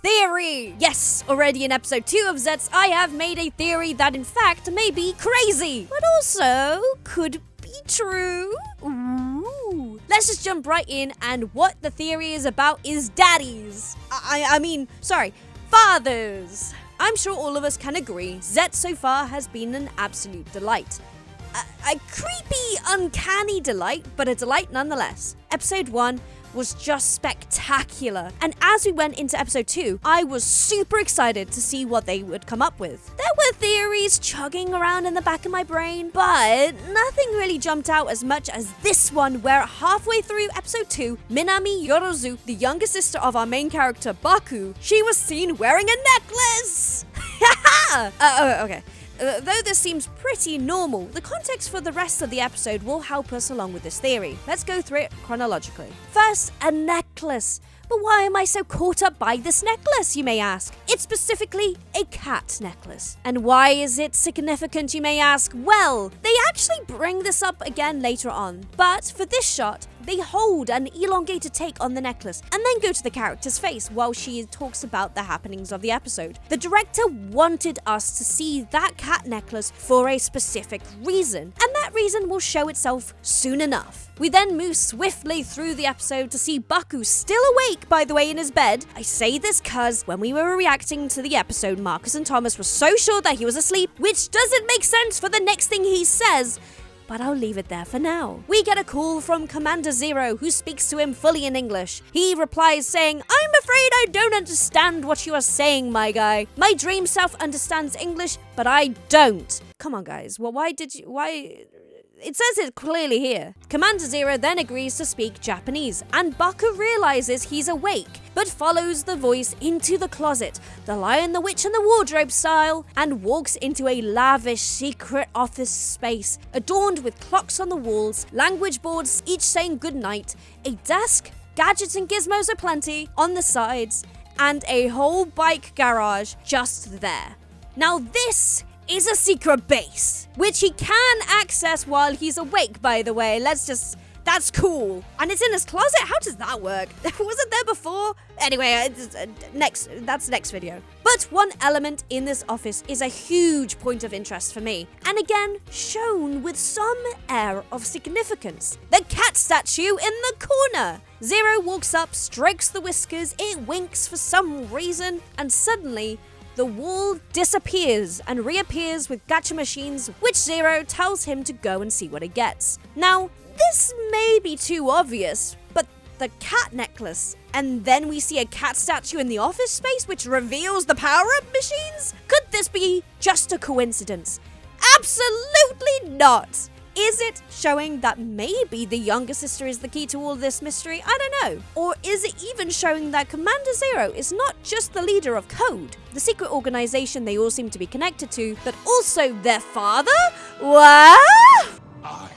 theory! Yes, already in episode 2 of Zeztz, I have made a theory that in fact may be crazy, but also could be true. Ooh. Let's just jump right in, and what the theory is about is daddies. Fathers. I'm sure all of us can agree, Zeztz so far has been an absolute delight. A creepy, uncanny delight, but a delight nonetheless. Episode 1 was just spectacular, and as we went into episode 2, I was super excited to see what they would come up with. There were theories chugging around in the back of my brain, but nothing really jumped out as much as this one, where halfway through episode 2, Minami Yorozu, the younger sister of our main character Baku, she was seen wearing a necklace! Okay. Though this seems pretty normal, the context for the rest of the episode will help us along with this theory. Let's go through it chronologically. First, a necklace. But why am I so caught up by this necklace, you may ask? It's specifically a cat necklace. And why is it significant, you may ask? Well, they actually bring this up again later on. But for this shot, they hold an elongated take on the necklace and then go to the character's face while she talks about the happenings of the episode. The director wanted us to see that cat necklace for a specific reason, and that reason will show itself soon enough. We then move swiftly through the episode to see Baku still awake, by the way, in his bed. I say this cause when we were reacting to the episode, Marcus and Thomas were so sure that he was asleep, which doesn't make sense for the next thing he says, but I'll leave it there for now. We get a call from Commander Zero, who speaks to him fully in English. He replies saying, "I'm afraid I don't understand what you are saying, my guy. My dream self understands English, but I don't." Come on, guys. Well, why? It says it clearly here. Commander Zero then agrees to speak Japanese, and Baku realizes he's awake, but follows the voice into the closet, the Lion, the Witch, and the Wardrobe style, and walks into a lavish secret office space, adorned with clocks on the walls, language boards each saying goodnight, a desk, gadgets and gizmos aplenty on the sides, and a whole bike garage just there. Now this is a secret base, which he can access while he's awake, by the way. That's cool. And it's in his closet? How does that work? Wasn't there before? Anyway, that's next video. But one element in this office is a huge point of interest for me, and again, shown with some air of significance. The cat statue in the corner. Zero walks up, strokes the whiskers, it winks for some reason, and suddenly, the wall disappears and reappears with gacha machines, which Zero tells him to go and see what it gets. Now, this may be too obvious, but the cat necklace, and then we see a cat statue in the office space which reveals the power-up machines? Could this be just a coincidence? Absolutely not! Is it showing that maybe the younger sister is the key to all this mystery? I don't know. Or is it even showing that Commander Zero is not just the leader of Code, the secret organization they all seem to be connected to, but also their father? What? I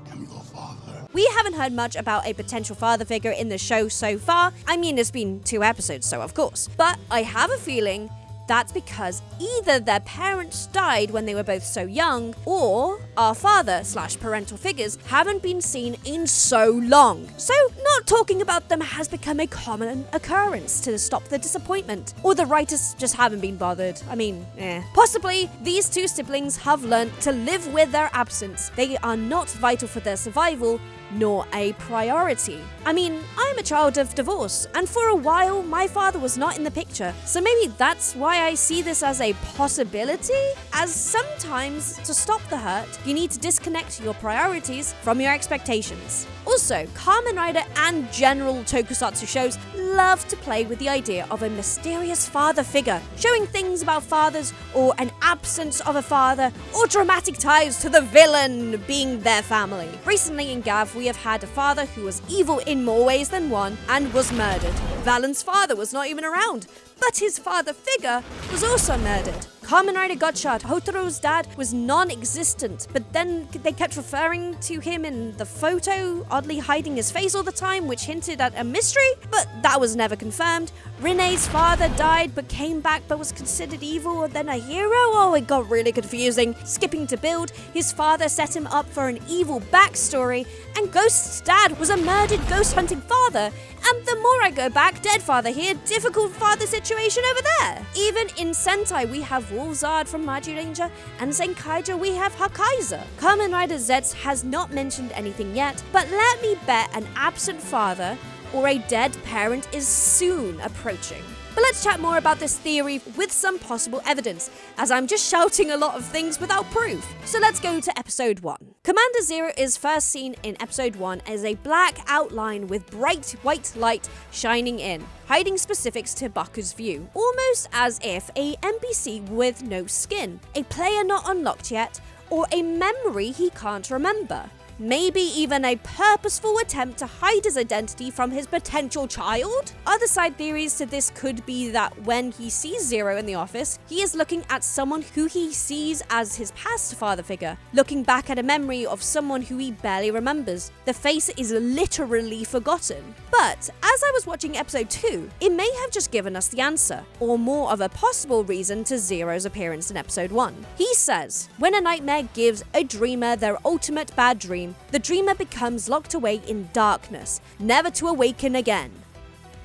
am your father. We haven't heard much about a potential father figure in the show so far. I mean, it's been 2 episodes, so of course. But I have a feeling that's because either their parents died when they were both so young, or our father/parental figures haven't been seen in so long. So not talking about them has become a common occurrence to stop the disappointment. Or the writers just haven't been bothered. I mean, Possibly these 2 siblings have learned to live with their absence. They are not vital for their survival, nor a priority. I mean, I'm a child of divorce, and for a while my father was not in the picture, so maybe that's why I see this as a possibility, as sometimes to stop the hurt, you need to disconnect your priorities from your expectations. Also, Kamen Rider and general tokusatsu shows love to play with the idea of a mysterious father figure, showing things about fathers or an absence of a father, or dramatic ties to the villain being their family. Recently in Gav, we have had a father who was evil in more ways than one and was murdered. Valen's father was not even around, but his father figure was also murdered. Kamen Rider Gotcha, Hotaro's dad, was non-existent, but then they kept referring to him in the photo, oddly hiding his face all the time, which hinted at a mystery, but that was never confirmed. Renee's father died but came back but was considered evil and then a hero? Oh, it got really confusing. Skipping to build, his father set him up for an evil backstory, and Ghost's dad was a murdered ghost hunting father. And the more I go back, dead father here, difficult father situation over there. Even in Sentai, we have Wolfzard from Maju Ranger, and Zenkaiger, we have Hakaiser. Kamen Rider Zeztz has not mentioned anything yet, but let me bet an absent father or a dead parent is soon approaching. But let's chat more about this theory with some possible evidence, as I'm just shouting a lot of things without proof. So let's go to episode 1. Commander Zero is first seen in episode 1 as a black outline with bright white light shining in, hiding specifics to Baku's view, almost as if a NPC with no skin, a player not unlocked yet, or a memory he can't remember. Maybe even a purposeful attempt to hide his identity from his potential child? Other side theories to this could be that when he sees Zero in the office, he is looking at someone who he sees as his past father figure, looking back at a memory of someone who he barely remembers. The face is literally forgotten. But as I was watching episode 2, it may have just given us the answer, or more of a possible reason to Zero's appearance in episode 1. He says, when a nightmare gives a dreamer their ultimate bad dream, the dreamer becomes locked away in darkness, never to awaken again.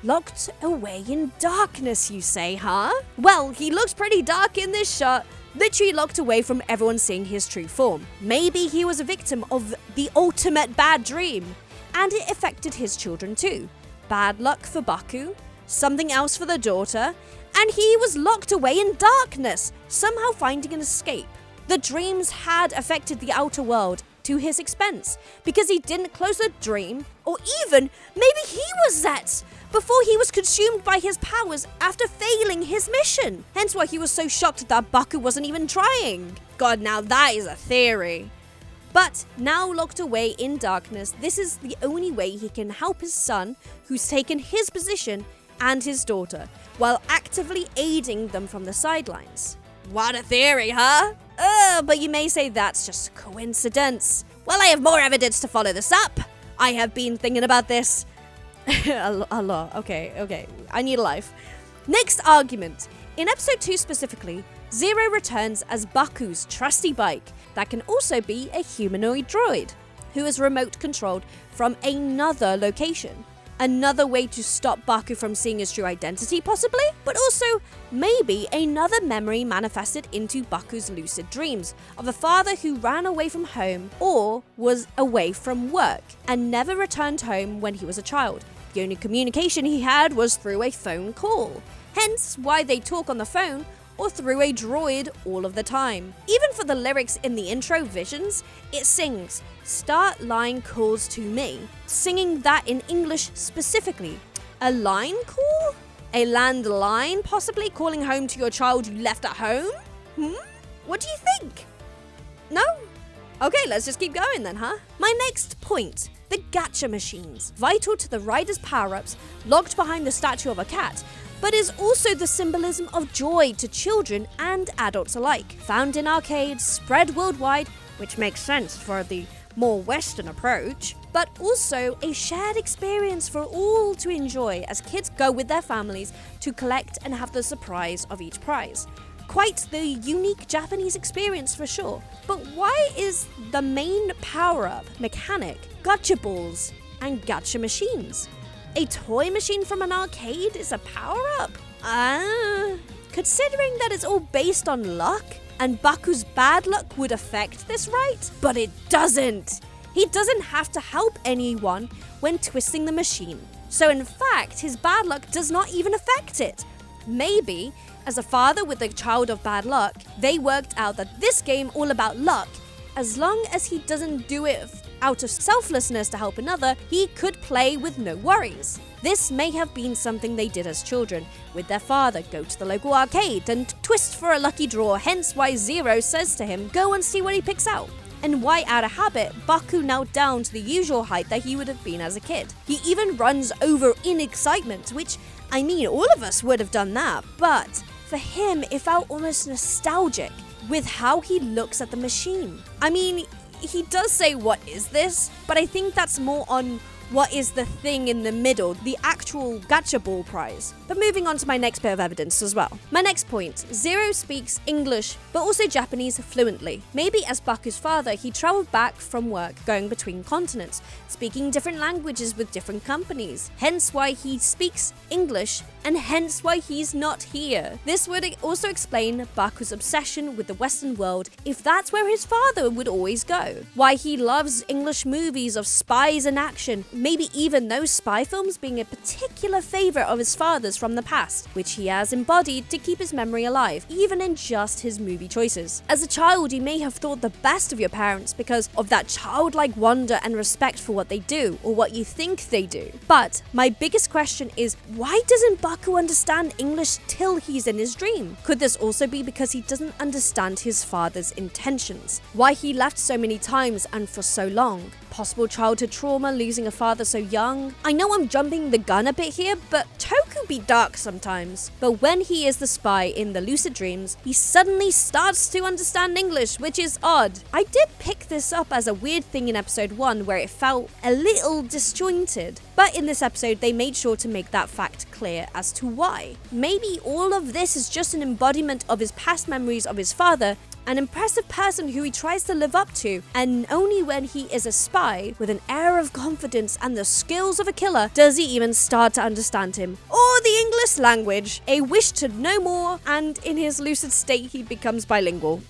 Locked away in darkness, you say, huh? Well, he looks pretty dark in this shot, literally locked away from everyone seeing his true form. Maybe he was a victim of the ultimate bad dream, and it affected his children too. Bad luck for Baku, something else for the daughter, and he was locked away in darkness, somehow finding an escape. The dreams had affected the outer world to his expense, because he didn't close the dream, or even maybe he was Zeztz before he was consumed by his powers after failing his mission. Hence why he was so shocked that Baku wasn't even trying. God, now that is a theory. But now locked away in darkness, this is the only way he can help his son, who's taken his position, and his daughter, while actively aiding them from the sidelines. What a theory, huh? But you may say that's just a coincidence. Well, I have more evidence to follow this up. I have been thinking about this a lot. Okay. I need a life. Next argument. In episode 2 specifically, Zero returns as Baku's trusty bike that can also be a humanoid droid, who is remote controlled from another location. Another way to stop Baku from seeing his true identity, possibly? But also, maybe another memory manifested into Baku's lucid dreams of a father who ran away from home or was away from work and never returned home when he was a child. The only communication he had was through a phone call. Hence why they talk on the phone or through a droid all of the time. Even for the lyrics in the intro Visions, it sings, "Start line calls to me," singing that in English specifically. A line call? A landline, possibly calling home to your child you left at home? What do you think? No? Okay, let's just keep going then, huh? My next point. The gacha machines, vital to the rider's power-ups, locked behind the statue of a cat, but is also the symbolism of joy to children and adults alike. Found in arcades, spread worldwide, which makes sense for the more Western approach, but also a shared experience for all to enjoy as kids go with their families to collect and have the surprise of each prize. Quite the unique Japanese experience for sure. But why is the main power-up mechanic gacha balls and gacha machines? A toy machine from an arcade is a power-up? Considering that it's all based on luck, and Baku's bad luck would affect this, right? But it doesn't! He doesn't have to help anyone when twisting the machine. So in fact, his bad luck does not even affect it. Maybe, as a father with a child of bad luck, they worked out that this game all about luck, as long as he doesn't do it out of selflessness to help another, he could play with no worries. This may have been something they did as children, with their father go to the local arcade and twist for a lucky draw, hence why Zero says to him, go and see what he picks out. And why out of habit, Baku knelt down to the usual height that he would have been as a kid. He even runs over in excitement, which, I mean, all of us would have done that, but for him, it felt almost nostalgic with how he looks at the machine. I mean, he does say, "What is this?" But I think that's more on what is the thing in the middle, the actual gacha ball prize. But moving on to my next bit of evidence as well. My next point, Zero speaks English, but also Japanese fluently. Maybe as Baku's father, he traveled back from work going between continents, speaking different languages with different companies. Hence why he speaks English, and hence why he's not here. This would also explain Baku's obsession with the Western world, if that's where his father would always go. Why he loves English movies of spies and action, maybe even those spy films being a particular favorite of his father's from the past, which he has embodied to keep his memory alive, even in just his movie choices. As a child, you may have thought the best of your parents because of that childlike wonder and respect for what they do, or what you think they do. But my biggest question is, why doesn't Baku understand English till he's in his dream? Could this also be because he doesn't understand his father's intentions? Why he left so many times and for so long? Possible childhood trauma, losing a father so young? I know I'm jumping the gun a bit here, but Toku be dark sometimes. But when he is the spy in the lucid dreams, he suddenly starts to understand English, which is odd. I did pick this up as a weird thing in episode 1 where it felt a little disjointed. But in this episode, they made sure to make that fact clear as to why. Maybe all of this is just an embodiment of his past memories of his father, an impressive person who he tries to live up to, and only when he is a spy with an air of confidence and the skills of a killer does he even start to understand him, or the English language, a wish to know more, and in his lucid state he becomes bilingual.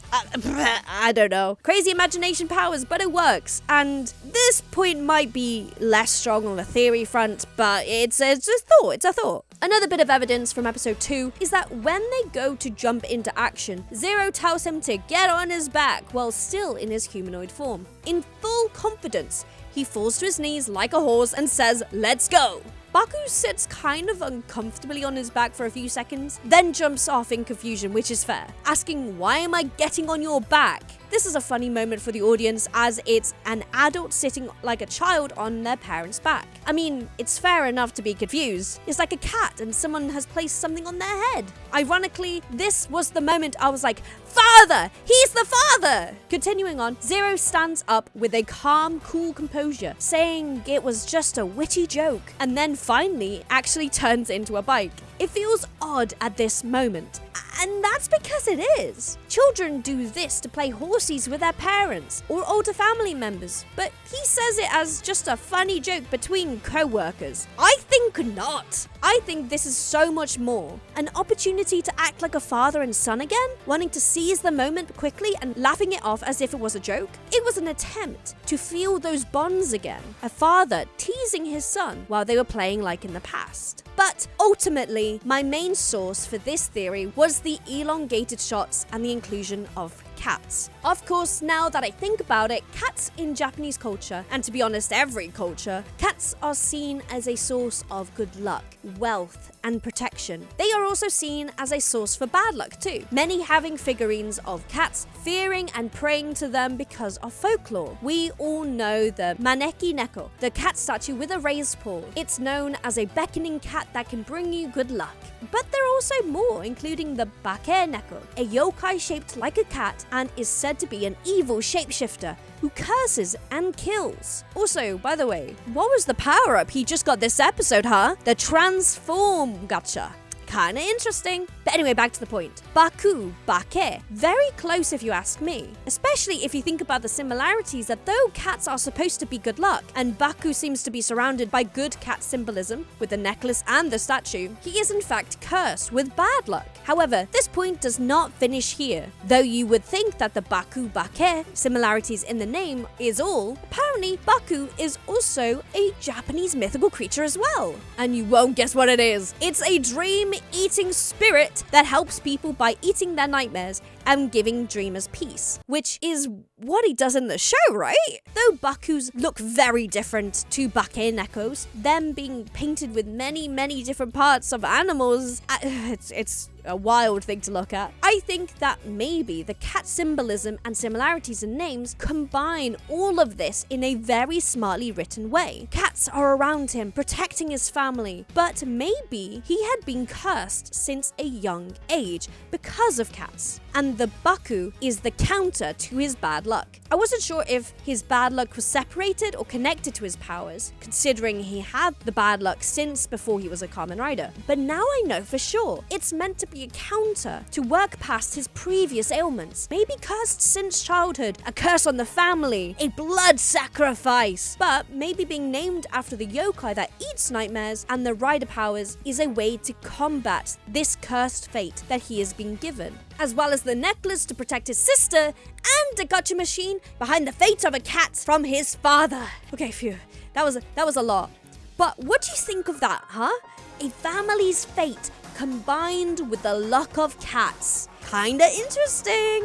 I don't know. Crazy imagination powers, but it works, and this point might be less strong on the theory front, but it's a thought. Another bit of evidence from episode 2 is that when they go to jump into action, Zero tells him to get on his back while still in his humanoid form. In full confidence, he falls to his knees like a horse and says, "Let's go." Baku sits kind of uncomfortably on his back for a few seconds, then jumps off in confusion, which is fair, asking, "Why am I getting on your back?" This is a funny moment for the audience as it's an adult sitting like a child on their parent's back. I mean, it's fair enough to be confused. It's like a cat and someone has placed something on their head. Ironically, this was the moment I was like, "Father! He's the father!" Continuing on, Zero stands up with a calm, cool composure, saying it was just a witty joke, and then finally actually turns into a bike. It feels odd at this moment, and that's because it is. Children do this to play horsies with their parents or older family members, but he says it as just a funny joke between co-workers. I think not. I think this is so much more. An opportunity to act like a father and son again, wanting to seize the moment quickly and laughing it off as if it was a joke. It was an attempt to feel those bonds again. A father teasing his son while they were playing like in the past. But ultimately, my main source for this theory was the elongated shots and the inclusion of cats. Of course, now that I think about it, cats in Japanese culture, and to be honest, every culture, cats are seen as a source of good luck, wealth, and protection. They are also seen as a source for bad luck too, many having figurines of cats, fearing and praying to them because of folklore. We all know the Maneki Neko, the cat statue with a raised paw. It's known as a beckoning cat that can bring you good luck. But there are also more, including the Bake Neko, a yokai shaped like a cat and is said to be an evil shapeshifter who curses and kills. Also, by the way, what was the power-up he just got this episode, huh? The transform gacha. Kinda interesting. But anyway, back to the point. Baku, Bake, very close if you ask me. Especially if you think about the similarities that though cats are supposed to be good luck, and Baku seems to be surrounded by good cat symbolism with the necklace and the statue, he is in fact cursed with bad luck. However, this point does not finish here. Though you would think that the Baku Bake similarities in the name is all, apparently Baku is also a Japanese mythical creature as well. And you won't guess what it is. It's a dream-eating spirit that helps people by eating their nightmares and giving dreamers peace, which is what he does in the show, right? Though Baku's look very different to Bakenekos, them being painted with many, many different parts of animals, it's a wild thing to look at. I think that maybe the cat symbolism and similarities in names combine all of this in a very smartly written way. Cats are around him, protecting his family, but maybe he had been cursed since a young age because of cats. And the Baku is the counter to his bad luck. I wasn't sure if his bad luck was separated or connected to his powers, considering he had the bad luck since before he was a Kamen Rider. But now I know for sure, it's meant to be a counter to work past his previous ailments. Maybe cursed since childhood, a curse on the family, a blood sacrifice. But maybe being named after the yokai that eats nightmares and the rider powers is a way to combat this cursed fate that he has been given, as well as the necklace to protect his sister and a gotcha machine behind the fate of a cat from his father. Okay, phew, that was a lot. But what do you think of that, huh? A family's fate combined with the luck of cats. Kinda interesting.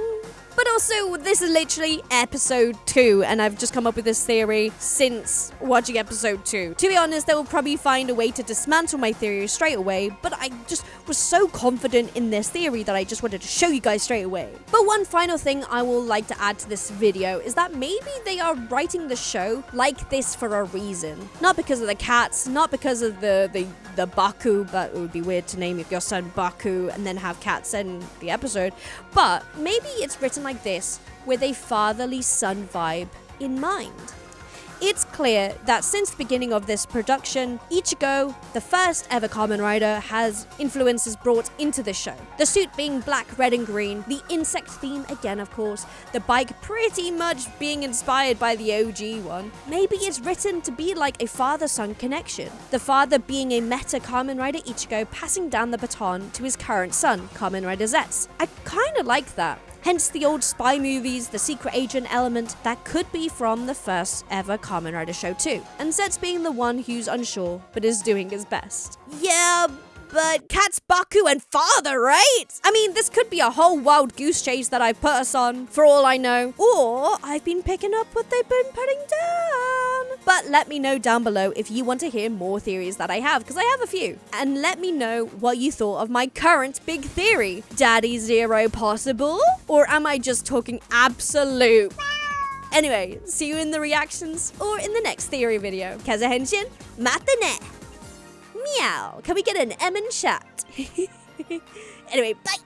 But also, this is literally episode 2, and I've just come up with this theory since watching episode 2. To be honest, I will probably find a way to dismantle my theory straight away, but I just was so confident in this theory that I just wanted to show you guys straight away. But one final thing I will like to add to this video is that maybe they are writing the show like this for a reason. Not because of the cats, not because of the Baku, but it would be weird to name your son Baku and then have cats in the episode, but maybe it's written like this with a fatherly son vibe in mind. It's clear that since the beginning of this production, Ichigo, the first ever Kamen Rider, has influences brought into the show. The suit being black, red and green, the insect theme again of course, the bike pretty much being inspired by the OG one. Maybe it's written to be like a father-son connection. The father being a meta Kamen Rider Ichigo passing down the baton to his current son, Kamen Rider Zeztz. I kinda like that. Hence the old spy movies, the secret agent element that could be from the first ever Kamen Rider show too. And Zeztz being the one who's unsure but is doing his best. Yeah, but cat's Baku and father, right? I mean, this could be a whole wild goose chase that I've put us on, for all I know. Or I've been picking up what they've been putting down. But let me know down below if you want to hear more theories that I have, because I have a few. And let me know what you thought of my current big theory. Daddy Zero possible? Or am I just talking absolute? Anyway, see you in the reactions or in the next theory video. Kezza Henshin, matane! Meow. Can we get an M in chat? Anyway, bye.